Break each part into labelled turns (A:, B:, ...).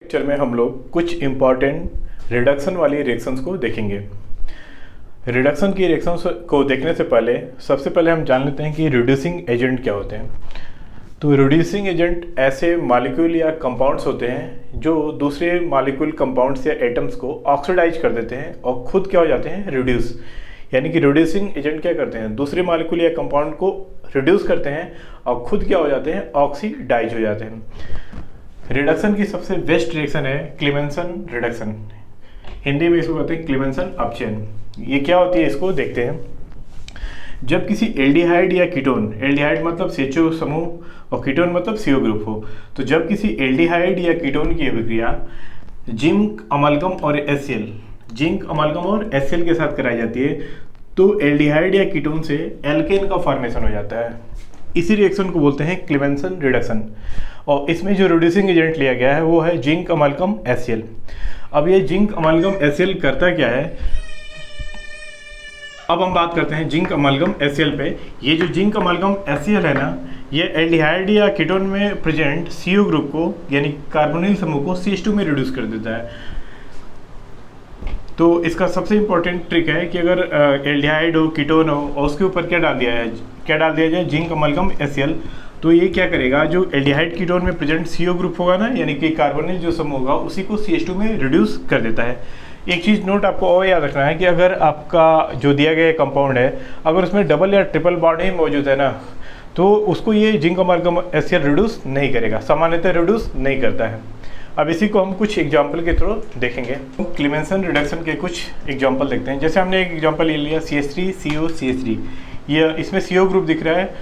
A: Lecture में हम लोग कुछ इम्पॉर्टेंट रिडक्शन वाली रिएक्शंस को देखेंगे। रिडक्शन की रिएक्शंस को देखने से पहले सबसे पहले हम जान लेते हैं कि रिड्यूसिंग एजेंट क्या होते हैं। तो रिड्यूसिंग एजेंट ऐसे मॉलिक्यूल या कंपाउंड्स होते हैं जो दूसरे मॉलिक्यूल कंपाउंड्स या एटम्स को ऑक्सीडाइज कर देते हैं और खुद क्या हो जाते हैं, रिड्यूस। यानी कि रिड्यूसिंग एजेंट क्या करते हैं, दूसरे मॉलिक्यूल या कंपाउंड को रिड्यूस करते हैं और खुद क्या हो जाते हैं, ऑक्सीडाइज हो जाते हैं। रिडक्शन की सबसे बेस्ट रिएक्शन है क्लीमेंसन रिडक्शन, हिंदी में इसको कहते हैं क्लीमेंसन अपचयन। ये क्या होती है, इसको देखते हैं। जब किसी एल्डिहाइड या कीटोन, एल्डिहाइड मतलब CHO समूह और कीटोन मतलब CO ग्रुप हो, तो जब किसी एल्डिहाइड या कीटोन की अभिक्रिया जिंक अमाल्गम और HCl, जिंक अमाल्गम और HCl के साथ कराई जाती है तो एल्डिहाइड या कीटोन से एल्केन का फॉर्मेशन हो जाता है। इसी रिएक्शन को बोलते हैं क्लीमेंसन रिडक्शन। और इसमें जो रिड्यूसिंग एजेंट लिया गया है वो है जिंक अमाल्गम HCl। अब ये जिंक अमाल्गम HCl करता क्या है, अब हम बात करते हैं जिंक अमाल्गम HCl पे। ये जो जिंक अमाल्गम HCl है ना, ये एल्डिहाइड या कीटोन में प्रेजेंट CO ग्रुप को यानी कार्बोनिल समूह को CH2 में रिड्यूस कर देता है। तो इसका सबसे इम्पोर्टेंट ट्रिक है कि अगर एल्डिहाइड हो, कीटोन हो और उसके ऊपर क्या डाल दिया जाए, जिंक अमाल्गम HCl, तो ये क्या करेगा, जो एल्डिहाइड कीटोन में प्रेजेंट CO ग्रुप होगा ना, यानी कि कार्बोनिल जो समूह होगा, उसी को CH2 में रिड्यूस कर देता है। एक चीज़ नोट आपको और याद रखना है कि अगर आपका जो दिया गया कंपाउंड है, अगर उसमें डबल या ट्रिपल बॉन्ड ही मौजूद है ना, तो उसको ये जिंक अमाल्गम HCl रिड्यूस नहीं करेगा, सामान्यतः रिड्यूस नहीं करता है। अब इसी को हम कुछ एग्जाम्पल के थ्रू देखेंगे। क्लीमेंसन रिडक्शन के कुछ एग्जाम्पल देखते हैं। जैसे हमने एक एग्जाम्पल ले लिया CH3CO CH3, ये इसमें CO ग्रुप दिख रहा है,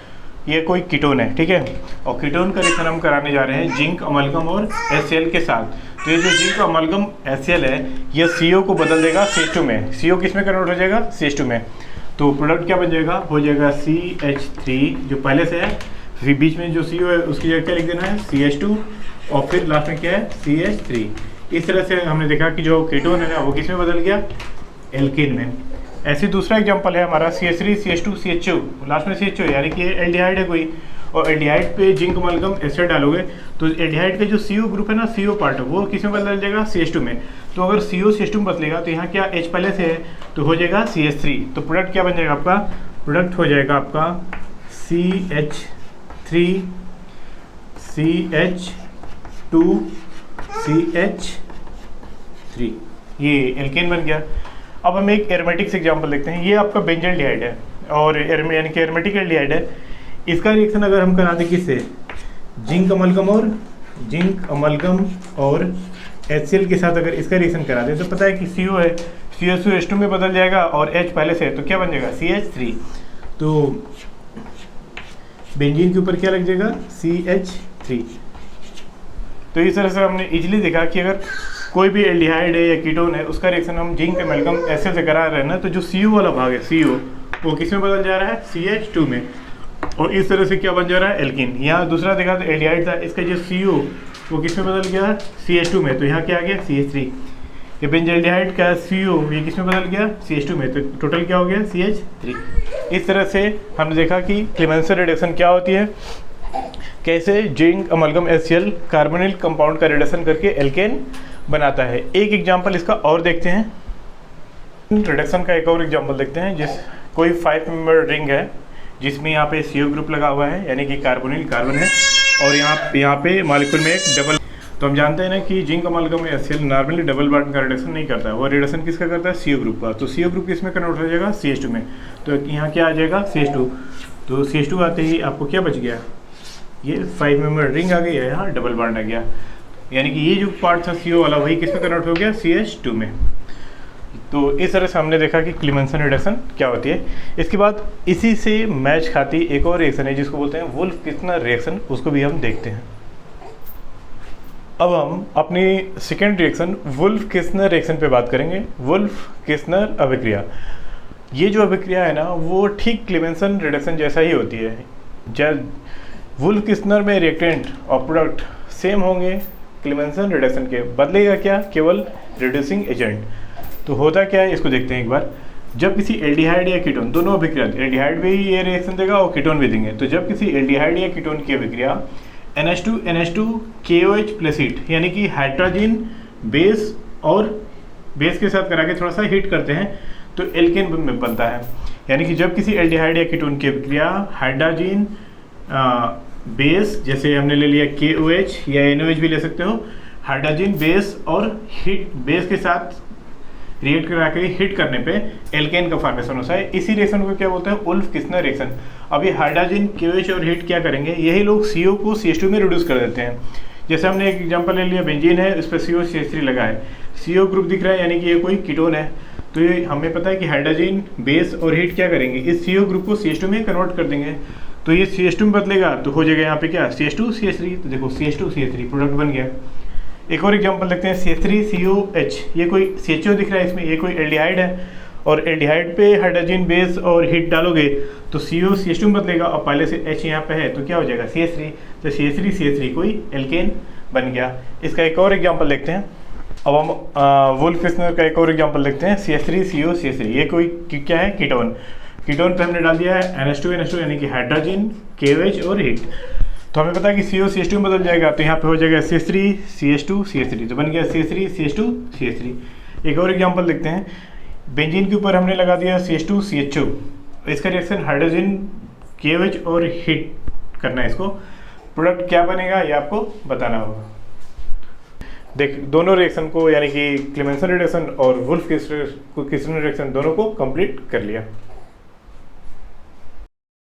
A: ये कोई कीटोन है, ठीक है। और कीटोन का रिएक्शन हम कराने जा रहे हैं जिंक अमाल्गम और HCl के साथ। तो ये जो जिंक अमाल्गम HCl है, ये CO को बदल देगा CH2 में। CO किस में कन्वर्ट हो जाएगा, CH2 में। तो प्रोडक्ट क्या बन जाएगा, हो जाएगा CH3 जो पहले से है, फिर बीच में जो CO है उसकी जगह क्या लिख देना है, CH2, और फिर लास्ट में क्या है, CH3। इस तरह से हमने देखा कि जो कीटोन है ना, वो किस में बदल गया, एल्केन में। ऐसे दूसरा एग्जांपल है हमारा CH3 CH2 CHO, लास्ट में CHO, यानी कि एल्डिहाइड है कोई, और एल्डिहाइड पे जिंक अमाल्गम HCl डालोगे तो एल्डिहाइड का जो CO ग्रुप है ना, CO पार्ट, वो किस में बदल जाएगा, CH2 में। तो अगर CO CH2 में बदलेगा तो यहाँ क्या H पहले से है, तो हो जाएगा CH3। तो प्रोडक्ट क्या बन जाएगा आपका, प्रोडक्ट हो जाएगा आपका CH3 CH2 CH3, ये एल्केन बन गया। अब हम एक एरोमेटिक से एग्जांपल देखते हैं। ये आपका बेंजल्डिहाइड है और यानी कि एरोमेटिक एल्डिहाइड है। इसका रिएक्शन अगर हम करा दें किससे, जिंक अमाल्गम और HCl के साथ अगर इसका रिएक्शन करा दें, तो पता है कि CO है, CH2 में बदल जाएगा और H पहले से है, तो क्या बन जाएगा, CH3। तो बेंजीन के ऊपर क्या लग जाएगा, CH3। तो इस तरह से हमने इजीली देखा कि अगर कोई भी एल्डिहाइड है या कीटोन है, उसका रिएक्शन हम जिंक अमाल्गम HCl से करा रहे हैं ना, तो जो CO वाला भाग है, CO, वो किस में बदल जा रहा है, CH2 में। और इस तरह से क्या बन जा रहा है, एल्कीन। यहाँ दूसरा देखा तो एल्डिहाइड था, इसका जो CO वो किस में बदल गया, CH2 में, तो यहाँ क्या आ गया, CH3। ये बेंजल्डिहाइड का CO ये किस में बदल गया, CH2 में, तो टोटल क्या हो गया, CH3। इस तरह से हमने देखा कि क्लीमेंसन रिडक्शन क्या होती है, कैसे जिंक अमाल्गम HCl कार्बोनिल कंपाउंड का रिडक्शन करके एल्केन बनाता है। एक एग्जांपल इसका और देखते हैं, रिडक्शन का एक और एग्जांपल देखते हैं। जिस कोई 5 मेंबर रिंग है जिसमें यहाँ पे CO ग्रुप लगा हुआ है, यानी कि कार्बोनिल कार्बन है, और यहाँ पे मॉलिक्यूल में एक डबल। तो हम जानते हैं ना कि जिंक अमाल्गम में HCl नॉर्मली डबल बॉन्ड का रिडक्शन नहीं करता है, वो रिडक्शन किसका करता है, CO ग्रुप का। तो CO ग्रुप किस में कन्वर्ट हो जाएगा, CH2 में। तो यहाँ क्या आ जाएगा, CH2। तो CH2 आते ही आपको क्या बच गया, ये 5 मेंबर रिंग आ गई है, यहाँ डबल बॉन्ड आ गया, यानी कि ये जो पार्ट था CO वाला, वही किस में कन्वर्ट हो गया, CH2 में। तो इस तरह से हमने देखा कि क्लीमेंसन रिडक्शन क्या होती है। इसके बाद इसी से मैच खाती एक और रिएक्शन है जिसको बोलते हैं वुल्फ किस्नर रिएक्शन, उसको भी हम देखते हैं। अब हम अपनी second reaction Wolff Kishner reaction पे बात करेंगे। वुल्फ किस्नर अभिक्रिया, ये जो अभिक्रिया है ना, वो ठीक क्लीमेंसन रिडक्शन जैसा ही होती है। जब वुल्फ किस्नर में रिएक्टेंट और प्रोडक्ट सेम होंगे, क्लीमेंसन रिडक्शन के बदलेगा क्या, केवल रिड्यूसिंग एजेंट। तो होता क्या है, इसको देखते हैं एक बार। जब किसी एल्डिहाइड या कीटोन, दोनों अभिक्रिया, एल्डिहाइड भी ये रिएक्शन देगा और कीटोन भी देंगे, तो जब किसी एल्डिहाइड या कीटोन की अभिक्रिया NH2 KOH प्लस हीट, यानी कि हाइड्रोजन बेस और बेस के साथ करा के थोड़ा सा हीट करते हैं तो एल्केन में बनता है। यानी कि जब किसी एल्डिहाइड या कीटोन की अभिक्रिया हाइड्रोजन बेस, जैसे हमने ले लिया KOH या NOH भी ले सकते हो, हाइड्रोजन बेस और हीट बेस के साथ रिएक्ट करा के हिट करने पे एल्केन का फॉर्मेशन होता है। इसी रिएक्शन को क्या बोलते हैं, उल्फ किस्नर रिएक्शन। अब ये हाइड्रोजन KOH और हीट क्या करेंगे, यही लोग CO को CH2 में रिड्यूस कर देते हैं। जैसे हमने एक एग्जांपल ले लिया, बेंजीन है, उस पर COCH3 लगा है, CO ग्रुप दिख रहा है, यानी कि ये कोई कीटोन है। तो ये हमें पता है कि हाइड्रोजन बेस और हीट क्या करेंगे, इस CO ग्रुप को CH2 में कन्वर्ट कर देंगे। तो ये CH2 में बदलेगा तो हो जाएगा यहाँ पे क्या, CH2CH3। तो देखो CH2CH3 प्रोडक्ट बन गया। एक और एग्जांपल देखते हैं, CH3COH, ये कोई CHO दिख रहा है इसमें, ये कोई एल्डिहाइड है और एल्डिहाइड पे हाइड्रोजन बेस और हीट डालोगे तो CO CH2 में बदलेगा और पहले से H यहाँ पे है तो क्या हो जाएगा CH3। तो CH3CH3 कोई एल्केन बन गया। इसका एक और एग्जांपल देखते हैं। अब हम वुल्फ किस्नर का एक और एग्जांपल देखते हैं, CH3COCH3, ये कोई क्या है, कीटोन। कीटोन पे हमने डाल दिया है NH2NH2 यानी कि हाइड्रोजन KOH और हीट। तो हमें पता है कि CO CH2 में बदल जाएगा तो यहाँ पे हो जाएगा CH3CH2CH3, तो बन गया CH3CH2CH3। एक और एग्जांपल देखते हैं, बेंजीन के ऊपर हमने लगा दिया CH2CHO, इसका रिएक्शन हाइड्रोजन KOH और हीट करना है इसको, प्रोडक्ट क्या बनेगा ये आपको बताना होगा। देख दोनों रिएक्शन को, यानी कि क्लेमेंसन रिएक्शन और वुल्फ किस्नर रिएक्शन दोनों को कंप्लीट कर लिया।